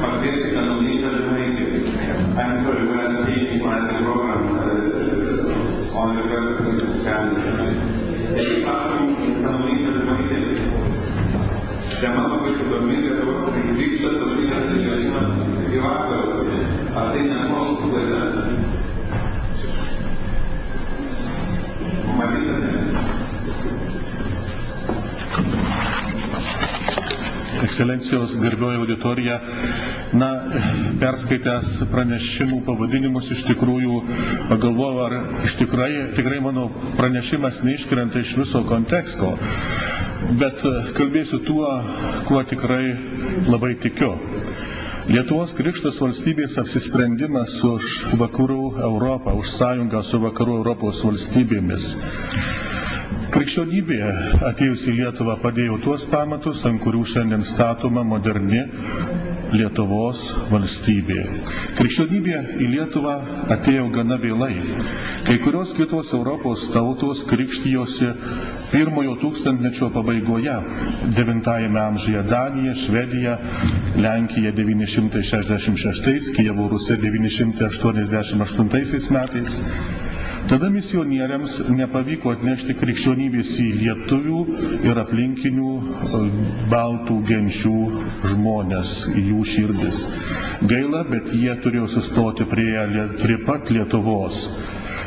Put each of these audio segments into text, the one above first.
pakviesti kanauninką žemaitį. I'm sorry, we are taking on the program on the calendar. Taigi prašom kanauninką žemaitį. Tema labai įdomi Lietuvos, tai krikštas tautinė dalyvasime į vakarus. Ar tai ne mūsų klaida? Ekscelencijos, garbioji auditorija, perskaitęs pranešimų pavadinimus iš tikrųjų pagalvojau, ar iš tikrai mano pranešimas neiškrenta iš viso konteksto, bet kalbėsiu tuo, kuo tikrai labai tikiu. Lietuvos krikštas valstybės apsisprendimas už vakarų Europą, už sąjungą su vakarų Europos valstybėmis. Krikščionybė atėjus į Lietuvą padėjo tuos pamatus, ant kurių šiandien statoma moderni Lietuvos valstybė. Krikščionybė į Lietuvą atėjo gana vėlai. Kai kurios kitos Europos tautos krikštijosi pirmojo tūkstantmečio pabaigoje, 9 amžiuje Danija, Švedija, Lenkija 966, Kijevo Rusia 988 metais. Tada misionieriams nepavyko atnešti krikščionybės į lietuvių ir aplinkinių baltų genčių žmonės, į jų širdis. Gaila, bet jie turėjo sustoti prie pat Lietuvos.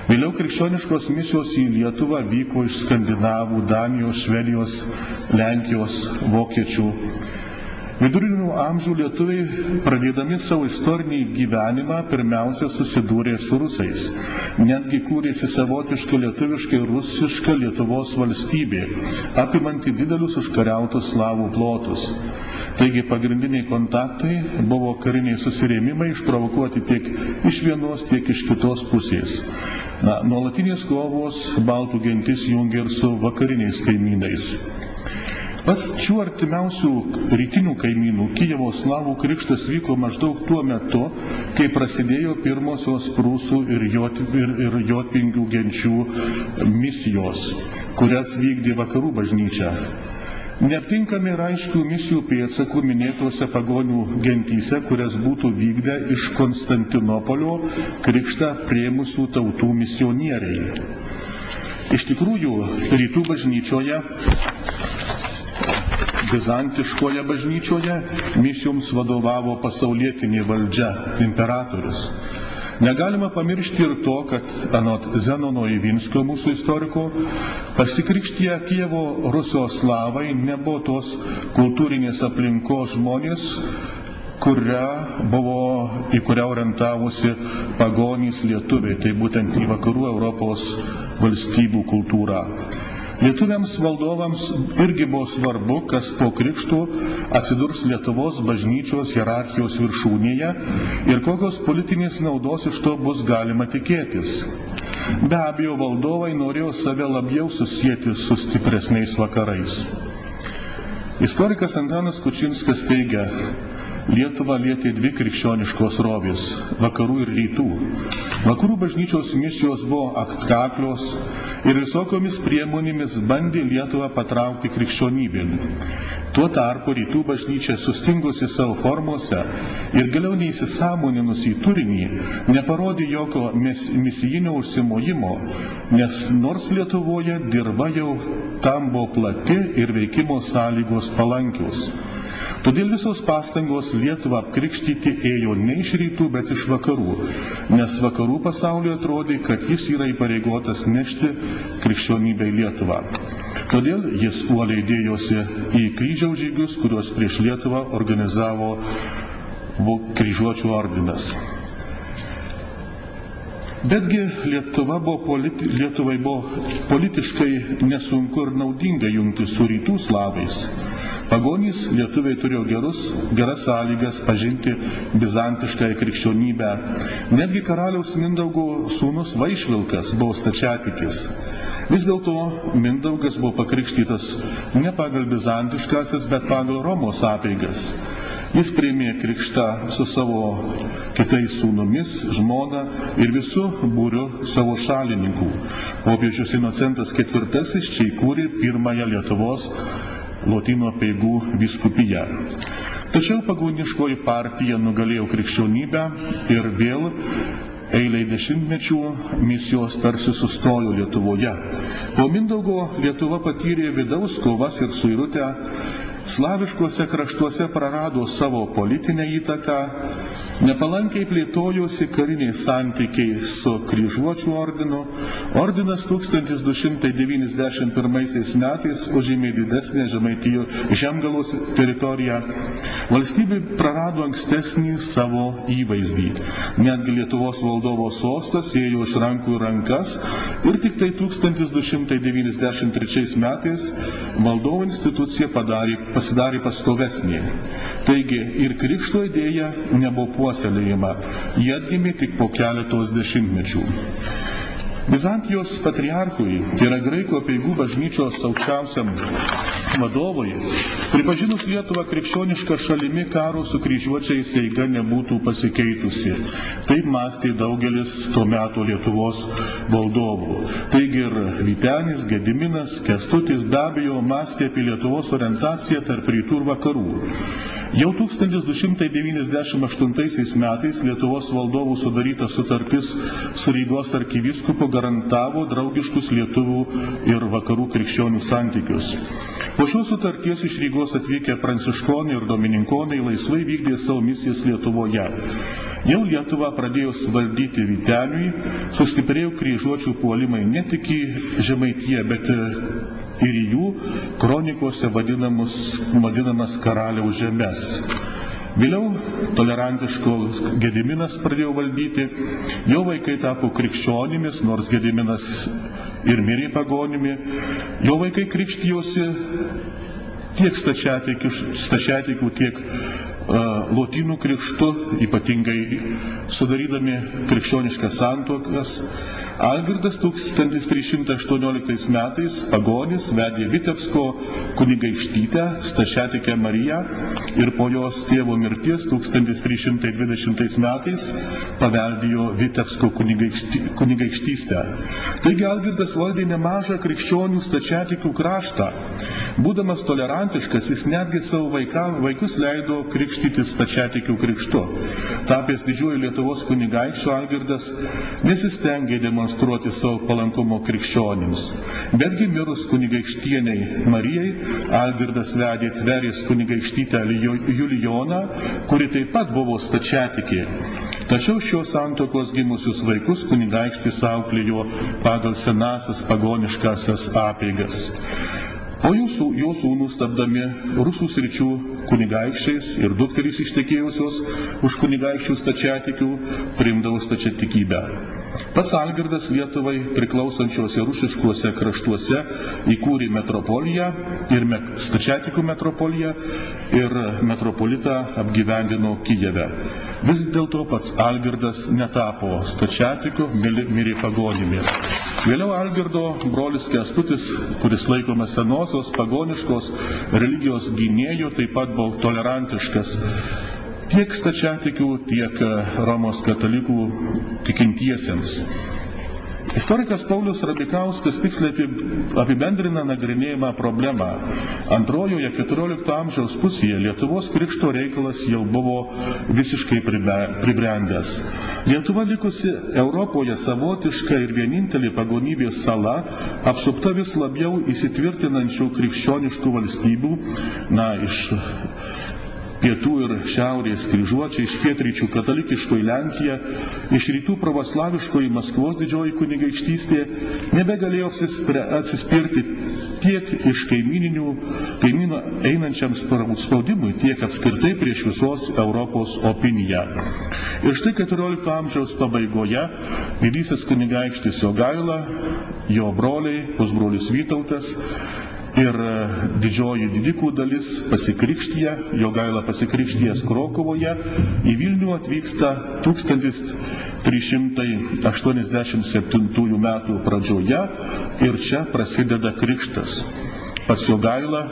Vėliau krikščioniškos misijos į Lietuvą vyko iš Skandinavų, Danijos, Švedijos, Lenkijos, Vokiečių. Vidurinių amžių lietuviai, pradėdami savo istorinį gyvenimą, pirmiausia susidūrė su rusais. Netgi kūrėsi savotiška lietuviškai rusiška Lietuvos valstybė, apimanti didelius užkariautus slavų plotus. Taigi pagrindiniai kontaktai buvo kariniai susirėmimai, išprovokuoti tiek iš vienos, tiek iš kitos pusės. Nuolatinės kovos baltų gentis jungia ir su vakariniais kaimynais. Pats šių artimiausių rytinių kaimynų Kijevo slavų krikštas vyko maždaug tuo metu, kai prasidėjo pirmosios prūsų ir jotvingių genčių misijos, kurias vykdė vakarų bažnyčia. Neaptinkame ir aiškių misijų pėdsakų minėtose pagonių gentyse, kurias būtų vykdę iš Konstantinopolio krikštą priėmusių tautų misionieriai. Iš tikrųjų, rytų bažnyčioje, bizantiškoje bažnyčioje misijoms vadovavo pasaulietinė valdžia, imperatorius. Negalima pamiršti ir to, kad anot Zenono Ivinskio, mūsų istoriko, pasikrikštiję Kijevo Rusijos slavai nebuvo tos kultūrinės aplinkos žmonės, į kurią orientavosi pagonys lietuviai, tai būtent į vakarų Europos valstybių kultūrą. Lietuviams valdovams irgi buvo svarbu, kas po krikštų atsidurs Lietuvos bažnyčios hierarchijos viršūnėje ir kokios politinės naudos iš to bus galima tikėtis. Be abejo, valdovai norėjo save labiau susijęti su stipresniais vakarais. Istorikas Antanas Kučinskas teigia, Lietuvą lietė dvi krikščioniškos rovės – vakarų ir rytų. Vakarų bažnyčios misijos buvo atkaklios ir visokiomis priemonėmis bandė Lietuvą patraukti krikščionybėn. Tuo tarpu rytų bažnyčia, sustingusi savo formose ir giliau neįsisąmoninusi į turinį, neparodė jokio misijinio užsimojimo, nes nors Lietuvoje dirva jau tam buvo plati ir veikimo sąlygos palankios. Todėl visos pastangos Lietuvą apkrikštyti ėjo ne iš rytų, bet iš vakarų, nes vakarų pasaulyje atrodė, kad jis yra įpareigotas nešti krikščionybę į Lietuvą. Todėl jis uoliai dėjosi į kryžiaus žygius, kuriuos prieš Lietuvą organizavo kryžiuočių ordinas. Betgi Lietuvai buvo politiškai nesunku ir naudinga jungti su rytų slavais. Pagonys lietuviai turėjo geras sąlygas pažinti bizantiškąją krikščionybę. Netgi karaliaus Mindaugo sūnus Vaišvilkas buvo stačiatikis. Vis dėlto Mindaugas buvo pakrikštytas ne pagal bizantiškąsias, bet pagal Romos apeigas. Jis priėmė krikštą su savo kitais sūnumis, žmona ir visų būriu savo šalininkų. Popiežius Inocentas IV čia įkūrė pirmąją Lietuvos Lotynų apeigų vyskupija. Tačiau pagoniškoji partija nugalėjo krikščionybę ir vėl eilei dešimtmečių misijos tarsi sustojo Lietuvoje. Po Mindaugo Lietuva patyrė vidaus kovas ir suirutę, slaviškuose kraštuose prarado savo politinę įtaką, nepalankiai plėtojosi kariniai santykiai su Kryžiuočių ordinu. Ordinas 1291 metais užėmė didesnę Žemgalos teritoriją. Valstybė prarado ankstesnį savo įvaizdį. Netgi Lietuvos valdovo sostas ėjo iš rankų į rankas ir tik tai 1293 metais valdovo institucija pasidarė pastovesnė. Taigi ir krikšto idėja nebuvo puoselėjama, jie atgimė tik po keletos dešimtmečių. Bizantijos patriarchui, tai yra Graikų apeigų bažnyčios aukščiausiam vadovui, pripažinus Lietuvą krikščionišką šalimi, karo su kryžiuočiais eiga nebūtų pasikeitusi. Taip mąstė daugelis tuo metu Lietuvos valdovų. Taigi ir Vytenis, Gediminas, Kęstutis be abejo mąstė apie Lietuvos orientaciją tarp rytų ir vakarų. Jau 1298 metais Lietuvos valdovų sudaryta sutartis su Rygos arkivyskupu garantavo draugiškus lietuvių ir vakarų krikščionių santykius. Po šios sutarties iš Rygos atvykę pranciškonai ir domininkonai laisvai vykdė savo misijas Lietuvoje. Jau Lietuvą pradėjus valdyti Vyteniui, sustiprėjo kryžiuočių puolimai ne tik į Žemaitiją, bet ir į jų kronikose vadinamas karaliaus žemes. Vėliau tolerantiškos Gediminas pradėjo valdyti, jo vaikai tapo krikščionimis, nors Gediminas ir mirė pagonimi, jo vaikai krikštijosi tiek stačiatikių, tiek lotynų krikštu, ypatingai sudarydami krikščioniškas santuokas. Algirdas 1318 metais pagonis vedė Vitebsko kunigaikštytę, stačiatikę Mariją, ir po jos tėvo mirties 1320 metais paveldėjo Vitebsko kunigaikštystę. Taigi Algirdas valdė nemažą krikščionių stačiatikių kraštą. Būdamas tolerantiškas, jis netgi savo vaikus leido krikštyti stačiatikių krikštu. Tapęs didžiuoju Lietuvos kunigaikščiu, Algirdas nesistengė demonstruoti savo palankumo krikščionims. Betgi mirus kunigaikštieniai Marijai, Algirdas vedė Tverės kunigaikštytę Julijoną, kuri taip pat buvo stačiatikė. Tačiau šios santuokos gimusius vaikus kunigaikštis auklėjo pagal senasias pagoniškasias apeigas. O jo sūnūs tapdami Rusų sričių kunigaikščiais ir dukterys ištekėjusios už kunigaikščių stačiatikių priimdavo stačiatikybę. Pats Algirdas Lietuvai priklausančiuose rusiškuose kraštuose įkūrė metropoliją ir stačiatikių metropoliją ir metropolitą apgyvendino Kijeve. Vis dėlto pats Algirdas netapo stačiatikiu, mirė pagonimi. Vėliau Algirdo brolis Kęstutis, kuris laikomas senosios pagoniškos religijos gynėjų, taip pat buvo tolerantiškas tiek stačiatikių, tiek Romos katalikų tikintiesiems. Istorikas Paulius Rabikauskas tiksliai apibendrina nagrinėjimą problemą. Antrojoje 14 amžiaus pusėje Lietuvos krikšto reikalas jau buvo visiškai pribrendęs. Lietuva likusi Europoje savotiška ir vienintelė pagonybės sala, apsupta vis labiau įsitvirtinančių krikščioniškų valstybių, iš pietų ir šiaurės kryžiuočiai, iš pietryčių katalikiškoji Lenkija, iš rytų pravoslaviškoji Maskvos didžioji kunigaikštystė, nebegalėjo atsispirti tiek iš kaimynų einančiam spaudimui, tiek apskritai prieš visos Europos opiniją. Ir štai 14 amžiaus pabaigoje didysis kunigaikštis Jogaila, jo broliai, pusbrolis Vytautas ir didžioji didikų dalis pasikrikštyje, Jogaila pasikrikštyjęs Krokuvoje, į Vilnių atvyksta 1387 metų pradžioje ir čia prasideda krikštas. Pats Jogaila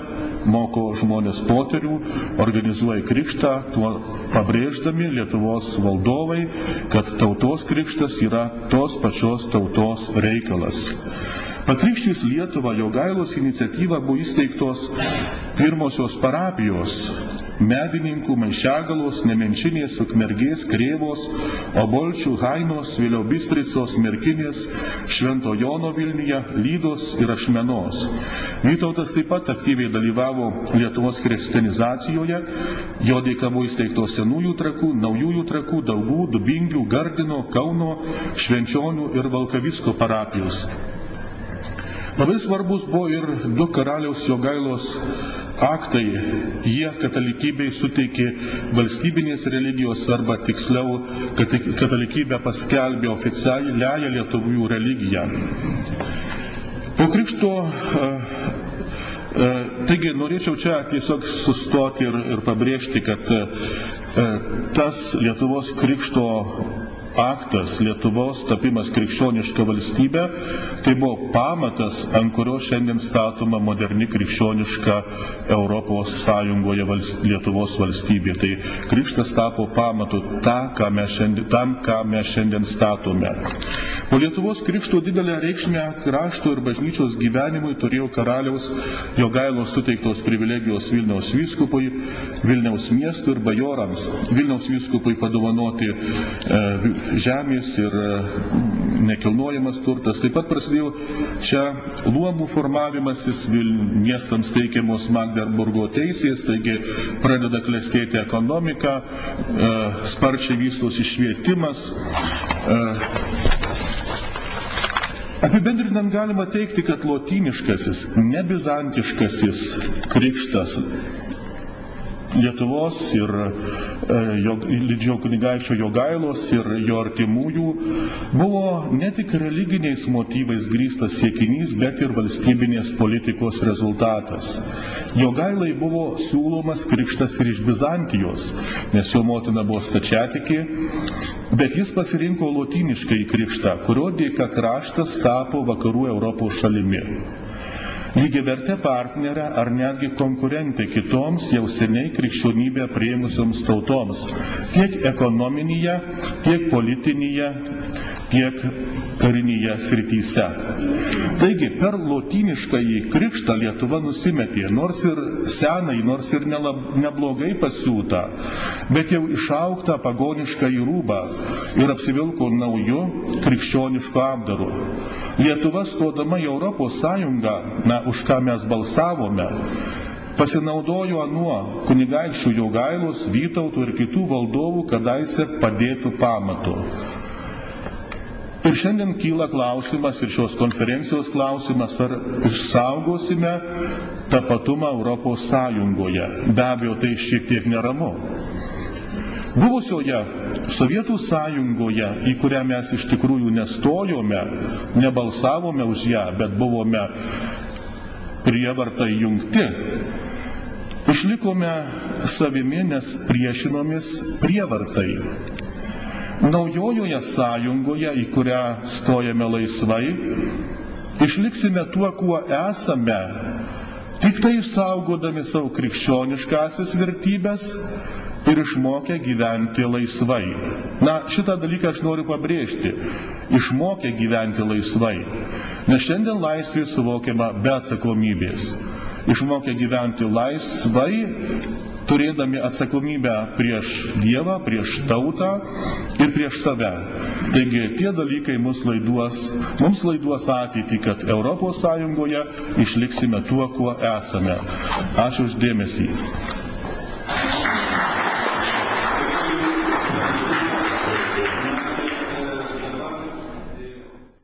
moko žmonės poterių, organizuoja krikštą, tuo pabrėždami Lietuvos valdovai, kad tautos krikštas yra tos pačios tautos reikalas. Pakrikštijus Lietuvą Jogailos iniciatyva buvo įsteigtos Pirmosios parapijos Medininkų, Maišiagalos, Nemenčinės, Ukmergės, Krėvos, Obolčių, Hainos, vėliau Bistricos, Merkinės, Švento Jono Vilniuje, Lydos ir Ašmenos. Vytautas taip pat aktyviai dalyvavo Lietuvos kristianizacijoje, jo dėka buvo įsteigtos Senųjų Trakų, Naujųjų Trakų, Daugų, Dubingių, Gardino, Kauno, Švenčionių ir Valkavisko parapijos. Labai svarbus buvo ir du karaliaus Jogailos aktai. Jie katalikybei suteikė valstybinės religijos arba tiksliau katalikybę paskelbė oficialiąją lietuvių religiją. Po krikšto, taigi norėčiau čia tiesiog sustoti ir pabrėžti, kad tas Lietuvos krikšto aktas, Lietuvos tapimas krikščioniška valstybė, tai buvo pamatas, ant kurio šiandien statoma moderni krikščioniška Europos Sąjungoje Lietuvos valstybė. Tai krikštas tapo pamatu tam, ką mes šiandien statome. Po Lietuvos krikšto didelę reikšmę krašto ir bažnyčios gyvenimui turėjo karaliaus Jogailos suteiktos privilegijos Vilniaus vyskupui, Vilniaus miestui ir bajorams. Vilniaus vyskupui padovanoti žemės ir nekilnojamas turtas. Taip pat prasidėjo čia luomų formavimasis, miestams teikiamos Magdeburgo teisės, taigi pradeda klestėti ekonomika, sparčiai vystosi švietimas. Apibendrinant galima teikti, kad lotyniškasis, ne bizantiškasis krikštas Lietuvos ir didžiojo kunigaikščio Jogailos ir jo artimųjų buvo ne tik religiniais motyvais grįstas siekinys, bet ir valstybinės politikos rezultatas. Jogailai buvo siūlomas krikštas ir iš Bizantijos, nes jo motina buvo stačiatikė, bet jis pasirinko lotyniškąjį krikštą, kurio dėka kraštas tapo vakarų Europos šalimi. Lygiavertė partnerė ar netgi konkurentė kitoms jau seniai krikščionybę priėmusioms tautoms, tiek ekonominėje, tiek politinėje, tiek karinėje srityse. Taigi, per lotyniškąjį krikštą Lietuva nusimetė, nors ir senai, nors ir neblogai pasiūta, bet jau išauktą pagoniškąjį rūbą ir apsivilko nauju krikščionišku apdaru. Lietuva, stodama į Europos Sąjungą, už ką mes balsavome, pasinaudojo anuo kunigaikščių Jogailos, Vytauto ir kitų valdovų kadaise padėtų pamatu. Ir šiandien kyla klausimas, ir šios konferencijos klausimas, ar išsaugosime tapatumą Europos Sąjungoje. Be abejo, tai šiek tiek neramu. Buvusioje Sovietų Sąjungoje, į kurią mes iš tikrųjų nestojome, nebalsavome už ją, bet buvome prievarta įjungti, išlikome savimi, nes priešinomės prievartai. Naujojoje sąjungoje, į kurią stojame laisvai, išliksime tuo, kuo esame, tik tai išsaugodami savo krikščioniškąsias vertybės ir išmokę gyventi laisvai. Šitą dalyką aš noriu pabrėžti. Išmokę gyventi laisvai. Nes šiandien laisvė suvokiama be atsakomybės. Išmokę gyventi laisvai, turėdami atsakomybę prieš Dievą, prieš tautą ir prieš save. Taigi tie dalykai mums laiduos ateitį, kad Europos Sąjungoje išliksime tuo, kuo esame. Ačiū už dėmesį.